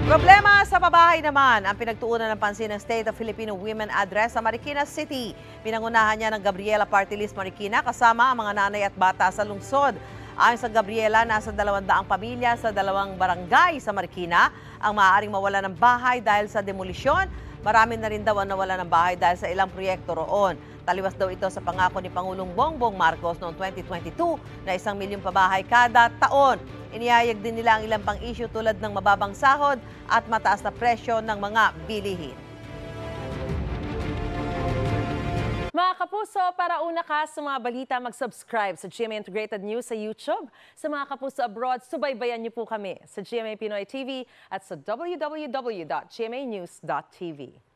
Problema sa pabahay naman ang pinagtuunan ng pansin ng State of Filipino Women Address sa Marikina City. Pinangunahan niya ng Gabriela Party List Marikina kasama ang mga nanay at bata sa lungsod. Ayon sa Gabriela, nasa 200 pamilya sa 2 barangay sa Marikina ang maaaring mawala ng bahay dahil sa demolisyon. Marami na rin daw ang nawala ng bahay dahil sa ilang proyekto roon. Taliwas daw ito sa pangako ni Pangulong Bongbong Marcos noong 2022 na 1 milyong pabahay kada taon. Inihayag din nila ang ilang pang-issue tulad ng mababang sahod at mataas na presyo ng mga bilihin. Mga kapuso, para una ka sa mga balita, mag-subscribe sa GMA Integrated News sa YouTube. Sa mga kapuso abroad, subaybayan niyo po kami sa GMA Pinoy TV at sa www.gmanews.tv.